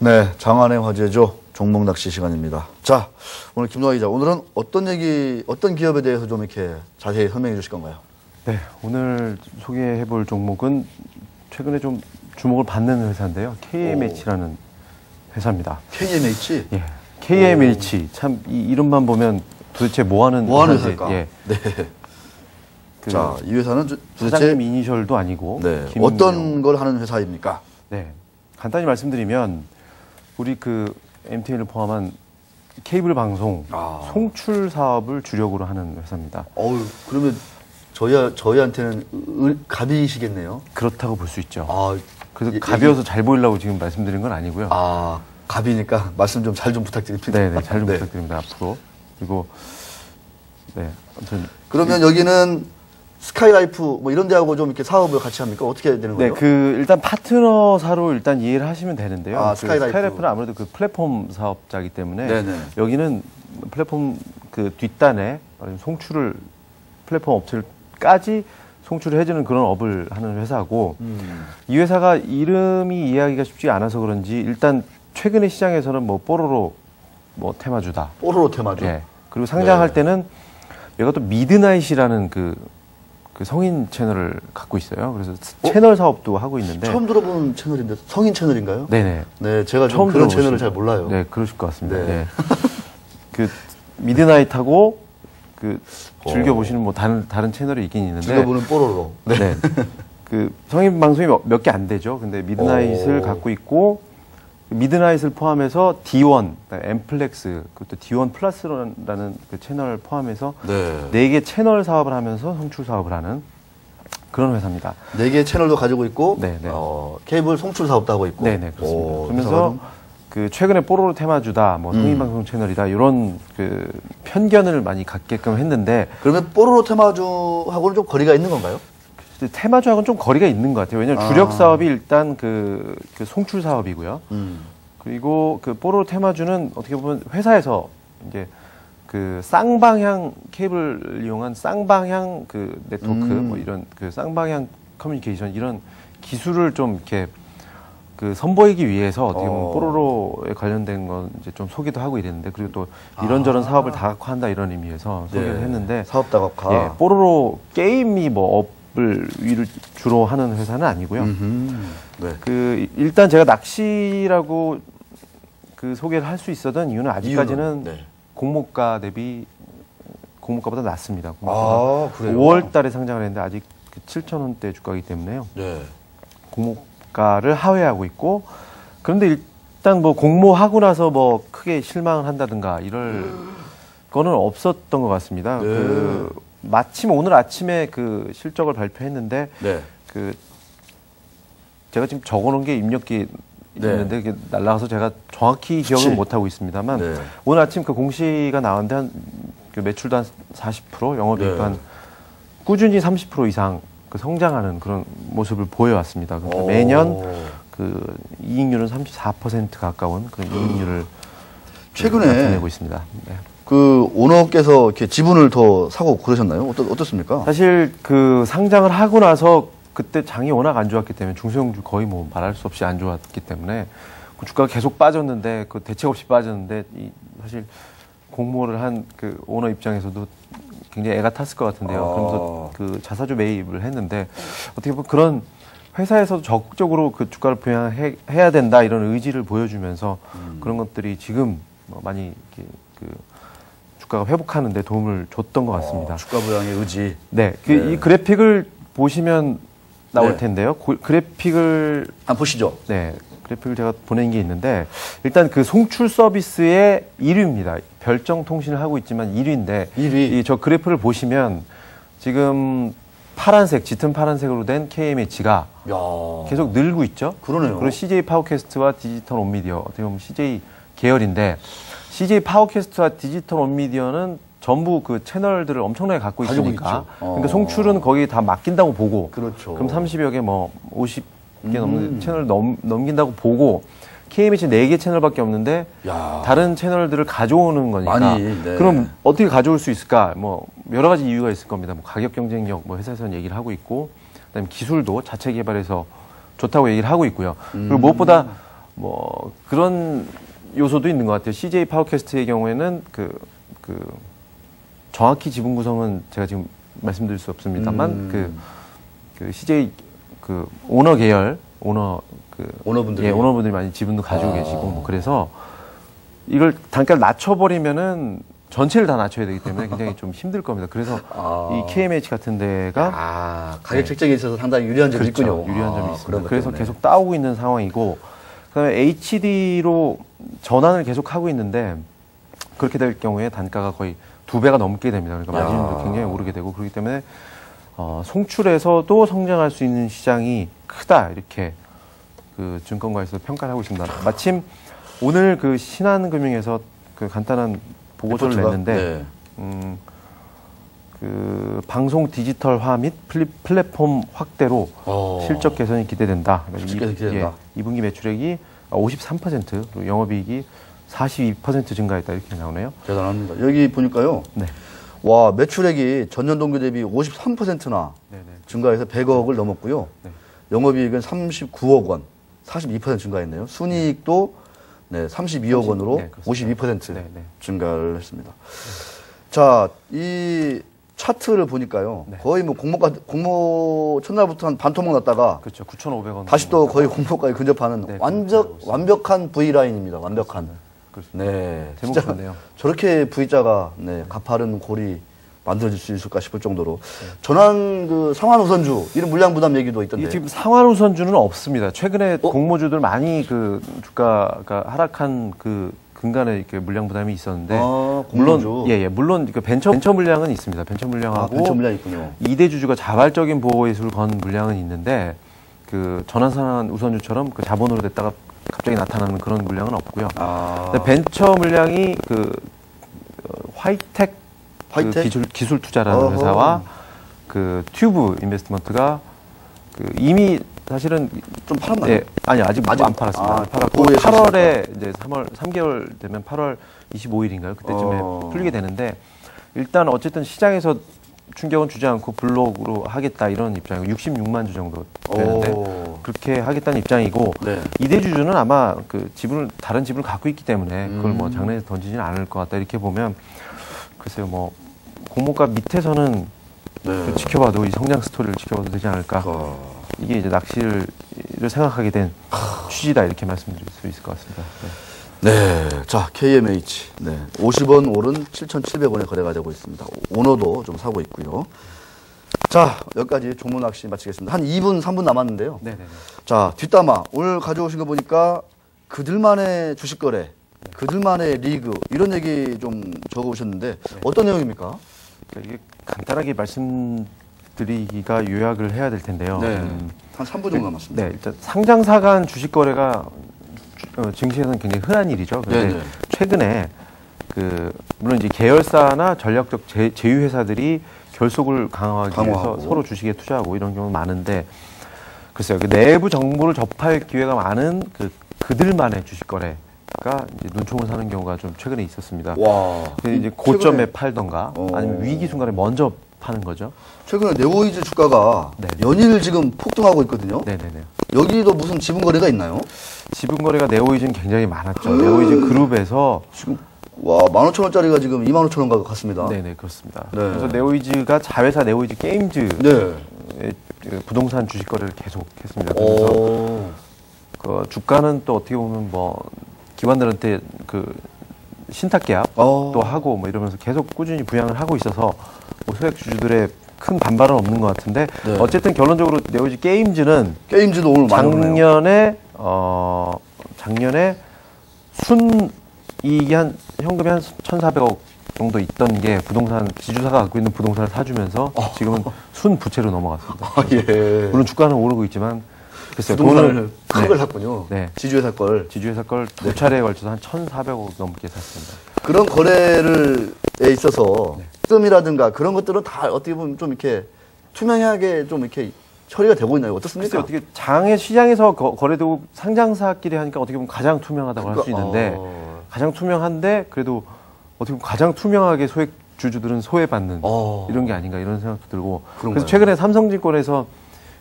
네, 장안의 화제죠. 종목낚시 시간입니다. 자, 오늘 김동아 기자, 오늘은 어떤 기업에 대해서 좀 이렇게 자세히 설명해 주실 건가요? 네, 오늘 소개해 볼 종목은 최근에 좀 주목을 받는 회사인데요. KMH라는 회사입니다. KMH? 예. KMH. 참, 이 이름만 보면 도대체 뭐 하는 회사일까? 예. 네. 자, 이 회사는 도대체 사장님 이니셜도 아니고. 네, 어떤 걸 하는 회사입니까? 네. 간단히 말씀드리면, 우리 그 MTN을 포함한 케이블 방송 송출 사업을 주력으로 하는 회사입니다. 그러면 저희한테는 갑이시겠네요. 그렇다고 볼 수 있죠. 그래서 예, 갑이어서 잘 보이려고 지금 말씀드린 건 아니고요. 갑이니까 말씀 좀 잘 좀 부탁드립니다. 네네, 잘 좀 부탁드립니다, 앞으로. 그리고, 네, 아무튼. 그러면 여기는 스카이라이프 뭐 이런 데하고 좀 이렇게 사업을 같이 합니까? 어떻게 되는 거예요? 네, 일단 파트너사로 일단 이해를 하시면 되는데요. 스카이라이프는 아무래도 그 플랫폼 사업자이기 때문에 네네. 여기는 플랫폼 그 뒷단에 송출을 플랫폼 업체까지 송출을 해주는 그런 업을 하는 회사고 이 회사가 이름이 이해하기가 쉽지 않아서 그런지 일단 최근에 시장에서는 뭐 뽀로로 뭐 테마주다. 뽀로로 테마주. 예. 그리고 상장할 때는 얘가 또 미드나잇이라는 그 성인 채널을 갖고 있어요. 그래서 채널 사업도 하고 있는데. 처음 들어보는 채널인데 성인 채널인가요? 네네. 네, 제가 좀 그런 채널을 잘 몰라요. 네, 그러실 것 같습니다. 네. 네. 그 미드나잇하고 즐겨보시는 뭐 다른 채널이 있긴 있는데. 즐겨보는 뽀로로. 네. 그 성인 방송이 몇 개 안 되죠. 근데 미드나잇을 갖고 있고 미드나잇을 포함해서 D1, 엠플렉스, 그것도 D1 플러스라는 그 채널 포함해서 네 개 채널 사업을 하면서 송출 사업을 하는 그런 회사입니다. 4개 채널도 가지고 있고, 네네. 케이블 송출 사업도 하고 있고. 네네, 그렇습니다. 그러면서 그 최근에 뽀로로 테마주다, 뭐 성인방송 채널이다, 이런 그 편견을 많이 갖게끔 했는데. 그러면 뽀로로 테마주하고는 좀 거리가 있는 건가요? 테마주하고는 좀 거리가 있는 것 같아요. 왜냐하면 주력 사업이 일단 그 송출 사업이고요. 그리고 그 뽀로로 테마주는 어떻게 보면 회사에서 이제 그 쌍방향 케이블을 이용한 쌍방향 그 네트워크 뭐 이런 그 쌍방향 커뮤니케이션 이런 기술을 좀 이렇게 그 선보이기 위해서 어떻게 보면 뽀로로에 관련된 건 이제 좀 소개도 하고 이랬는데 그리고 또 이런저런 사업을 다각화한다 이런 의미에서 소개를 했는데 사업 다각화. 예, 뽀로로 게임이 뭐 업을 위를 주로 하는 회사는 아니고요. 네. 그 일단 제가 낚시라고 그 소개를 할 수 있었던 이유는 아직까지는 공모가 대비 공모가보다 낮습니다. 공모가가 그래요? 5월 달에 상장을 했는데 아직 그 7,000원대 주가이기 때문에요. 네. 공모가를 하회하고 있고 그런데 일단 뭐 공모하고 나서 뭐 크게 실망을 한다든가 이럴 거는 없었던 것 같습니다. 그 마침 오늘 아침에 그 실적을 발표했는데 그 제가 지금 적어놓은 게 입력기 있는데 이게 날라가서 제가 정확히 기억은 못 하고 있습니다만 오늘 아침 그 공시가 나왔는데 한 그 매출도 한 40% 영업이익도 한 꾸준히 30% 이상 그 성장하는 그런 모습을 보여왔습니다. 그러니까 매년 그 이익률은 34% 가까운 그런 이익률을 최근에 나타내고 있습니다. 네. 그 오너께서 이렇게 지분을 더 사고 그러셨나요? 어떻습니까? 사실 그 상장을 하고 나서 그때 장이 워낙 안 좋았기 때문에 중소형주 거의 뭐 말할 수 없이 안 좋았기 때문에 그 주가가 계속 빠졌는데 그 대책 없이 빠졌는데 사실 공모를 한 그 오너 입장에서도 굉장히 애가 탔을 것 같은데요. 그러면서 그 자사주 매입을 했는데 어떻게 보면 그런 회사에서도 적극적으로 그 주가를 부양해야 된다 이런 의지를 보여주면서 그런 것들이 지금 많이 이렇게 그 주가가 회복하는 데 도움을 줬던 것 같습니다. 주가 부양의 의지. 네. 이 그래픽을 보시면 나올 텐데요. 그래픽을 한번 보시죠. 네. 그래픽을 제가 보낸 게 있는데 일단 그 송출 서비스의 1위입니다. 별정 통신을 하고 있지만 1위인데 1위. 저 그래프를 보시면 지금 파란색, 짙은 파란색으로 된 KMH가 계속 늘고 있죠. 그러네요. 그리고 CJ 파워캐스트와 디지털 온미디어 어떻게 보면 CJ 계열인데 CJ 파워캐스트와 디지털 온미디어는 전부 그 채널들을 엄청나게 갖고 있으니까 그러니까 송출은 거기 다 맡긴다고 보고 그렇죠. 그럼 30여 개 뭐 50개 넘는 채널을 넘긴다고 보고 KMH 4개 채널밖에 없는데 다른 채널들을 가져오는 거니까 그럼 어떻게 가져올 수 있을까? 뭐 여러 가지 이유가 있을 겁니다. 뭐 가격 경쟁력 뭐 회사에서는 얘기를 하고 있고 그다음에 기술도 자체 개발해서 좋다고 얘기를 하고 있고요. 그리고 무엇보다 뭐 그런 요소도 있는 것 같아요. CJ 파워캐스트의 경우에는 정확히 지분 구성은 제가 지금 말씀드릴 수 없습니다만 그 CJ 오너 계열 오너분들이 예, 오너분들이 많이 지분도 가지고 계시고 뭐 그래서 이걸 단가를 낮춰버리면은 전체를 다 낮춰야 되기 때문에 굉장히 좀 힘들 겁니다. 그래서 이 KMH 같은 데가 가격 책정에 있어서 상당히 유리한 점이 그렇죠. 있군요. 유리한 점이 있습니다. 그래서 계속 따오고 있는 상황이고 그다음에 HD로 전환을 계속 하고 있는데 그렇게 될 경우에 단가가 거의 2배가 넘게 됩니다. 그러니까 마진도 굉장히 오르게 되고 그렇기 때문에 송출에서도 성장할 수 있는 시장이 크다 이렇게 그 증권가에서 평가를 하고 있습니다. 마침 오늘 그 신한금융에서 그 간단한 보고서를 냈는데 그 방송 디지털화 및 플랫폼 확대로 실적 개선이 기대된다. 기대된다. 2분기 매출액이 53%, 그리고 영업이익이 42% 증가했다 이렇게 나오네요. 대단합니다. 여기 보니까요. 네. 와 매출액이 전년 동기 대비 53%나 증가해서 100억을 넘었고요. 네. 영업이익은 39억 원, 42% 증가했네요. 순이익도 32억 원으로 네, 52% 증가를 했습니다. 자, 이 차트를 보니까요. 거의 뭐 공모 첫날부터 한 반토막 났다가 그렇죠. 9,500원. 다시 또 거의 공모까지 근접하는 완벽한 V라인입니다. 완벽한. 네. 진짜 저렇게 V자가 가파른 골이 만들어질 수 있을까 싶을 정도로 전환 상환 우선주 이런 물량 부담 얘기도 있던데. 지금 상환 우선주는 없습니다. 최근에 공모주들 많이 그 주가가 하락한 그 근간에 이렇게 물량 부담이 있었는데 물론 그 벤처 물량은 있습니다. 벤처 물량하고 벤처 물량 있군요. 2대 주주가 자발적인 보호예술을 건 물량은 있는데 그 전환 상환 우선주처럼 그 자본으로 됐다가 갑자기 나타나는 그런 물량은 없고요. 벤처 물량이 화이텍? 기술 투자라는 회사와 그 튜브 인베스트먼트가 이미 사실은 좀 팔았나요? 예, 아니 아직 안 팔았습니다. 팔았고 8월에 이제 3개월 되면 8월 25일인가요? 그때쯤에 풀리게 되는데 일단 어쨌든 시장에서 충격은 주지 않고 블록으로 하겠다 이런 입장이고 66만 주 정도 되는데 그렇게 하겠다는 입장이고 이대 주주는 아마 그 다른 지분을 갖고 있기 때문에 그걸 뭐 장내에서 던지지는 않을 것 같다 이렇게 보면 글쎄요 뭐 공모가 밑에서는 지켜봐도 이 성장 스토리를 지켜봐도 되지 않을까. 이게 이제 낚시를 생각하게 된 취지다 이렇게 말씀드릴 수 있을 것 같습니다. 네. 자, KMH. 50원 오른 7,700원에 거래가 되고 있습니다. 오너도 좀 사고 있고요. 자, 여기까지 종목 낚시 마치겠습니다. 한 2분, 3분 남았는데요. 네네. 자, 뒷담화. 오늘 가져오신 거 보니까 그들만의 주식 거래, 그들만의 리그, 이런 얘기 좀 적어 오셨는데 어떤 내용입니까? 그러니까 이게 간단하게 말씀드리기가 요약을 해야 될 텐데요. 한 3분 정도 남았습니다. 네, 일단 상장사 간 주식 거래가 증시에서는 굉장히 흔한 일이죠. 그런데 최근에 물론 이제 계열사나 전략적 제휴 회사들이 결속을 강화하기 위해서 서로 주식에 투자하고 이런 경우 많은데 글쎄요, 그 내부 정보를 접할 기회가 많은 그들만의 주식 거래가 이제 눈총을 사는 경우가 좀 최근에 있었습니다. 이제 고점에 팔던가 아니면 위기 순간에 먼저 파는 거죠. 최근에 네오이즈 주가가 연일 지금 폭등하고 있거든요. 네네네. 여기도 무슨 지분 거래가 있나요? 지분 거래가 네오이즈는 굉장히 많았죠. 네오이즈 그룹에서 지금 15,000원짜리가 지금 25,000원 가격 같습니다. 네네 그렇습니다. 그래서 네오이즈가 자회사 네오이즈 게임즈 부동산 주식 거래를 계속했습니다. 그래서 그 주가는 또 어떻게 보면 뭐 기관들한테 그 신탁 계약도 하고 뭐 이러면서 계속 꾸준히 부양을 하고 있어서 뭐 소액 주주들의 큰 반발은 없는 것 같은데 어쨌든 결론적으로 네오이즈 게임즈도 오늘 작년에 순이익이 현금이 한 1,400억 정도 있던 게 부동산 지주사가 갖고 있는 부동산을 사주면서 지금은 순 부채로 넘어갔습니다. 물론 주가는 오르고 있지만 글쎄요, 부동산을 큰 걸 샀군요. 지주회사 걸 2차례에 걸쳐서 한 1,400억 넘게 샀습니다. 그런 거래에 있어서 뜸이라든가 그런 것들은 다 어떻게 보면 좀 이렇게 투명하게 좀 이렇게 처리가 되고 있나요? 어떻습니까? 어떻게 시장에서 거래되고 상장사끼리 하니까 어떻게 보면 가장 투명하다고 할 수 있는데 가장 투명한데 그래도 어떻게 보면 가장 투명하게 소액 주주들은 소외받는 이런 게 아닌가 이런 생각도 들고 그래서 최근에 삼성증권에서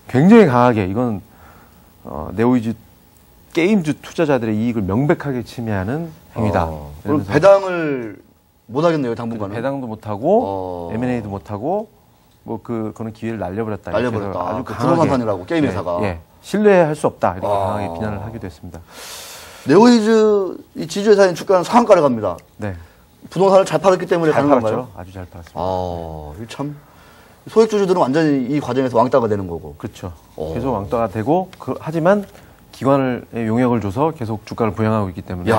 굉장히 강하게 이건 네오이즈 게임주 투자자들의 이익을 명백하게 침해하는 행위다. 그럼 배당을 못 하겠네요, 당분간은. 배당도 못 하고 M&A도 못 하고 뭐 그거는 기회를 날려버렸다. 날려버렸다. 아주 그 부동산이라고 게임 회사가. 예, 신뢰할 수 없다. 이렇게 강하게 비난을 하기도 했습니다. 네오이즈 이 지주회사인 주가는 상한가를 갑니다. 네. 부동산을 잘 팔았기 때문에 잘 가는 팔았죠. 건가요? 아주 잘 팔았습니다. 이거 참 소액주주들은 완전히 이 과정에서 왕따가 되는 거고. 그렇죠. 계속 왕따가 되고 하지만 기관의 용역을 줘서 계속 주가를 부양하고 있기 때문에.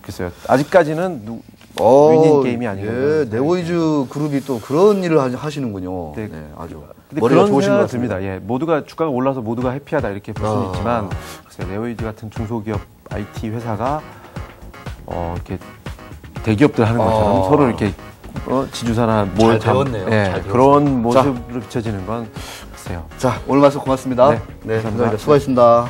글쎄요. 아직까지는 윈인 게임이 아니고. 예, 네오이즈 그룹이 또 그런 일을 하시는군요. 네, 아주. 근데 머리가 그런 좋으신 것 생각이 같습니다. 듭니다. 예, 모두가 주가가 올라서 모두가 해피하다 이렇게 볼 수는 있지만, 글쎄요. 네오이즈 같은 중소기업 IT 회사가 이렇게 대기업들 하는 것처럼 서로 이렇게 지주사나 잘 배웠네요. 예, 잘 그런 모습으로 비춰지는 건 글쎄요. 자, 오늘 말씀 고맙습니다. 네, 감사합니다. 수고하셨습니다.